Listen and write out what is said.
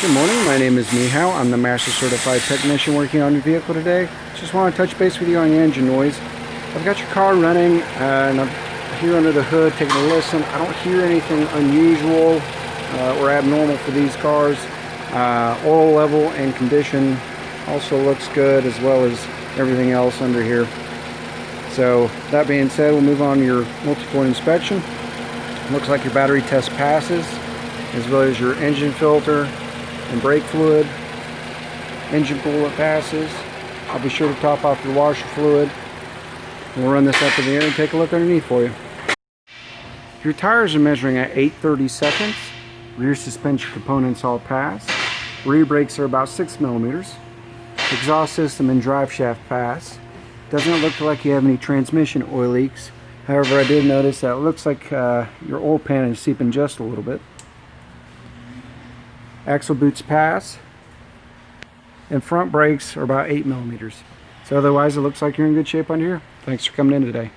Good morning, my name is Mihao. I'm the Master Certified Technician working on your vehicle today. Just want to touch base with you on the engine noise. I've got your car running and I'm here under the hood taking a listen. I don't hear anything unusual or abnormal for these cars. Oil level and condition also looks good, as well as everything else under here. So that being said, we'll move on to your multi-point inspection. Looks like your battery test passes, as well as your engine filter and brake fluid. Engine coolant passes. I'll be sure to top off your washer fluid. We'll run this up in the air and take a look underneath for you. Your tires are measuring at 8/30 seconds. Rear suspension components all pass. Rear brakes are about 6 millimeters. Exhaust system and drive shaft pass. Doesn't look like you have any transmission oil leaks. However, I did notice that it looks like your oil pan is seeping just a little bit. Axle boots pass, and front brakes are about 8 millimeters. So otherwise, it looks like you're in good shape on here. Thanks for coming in today.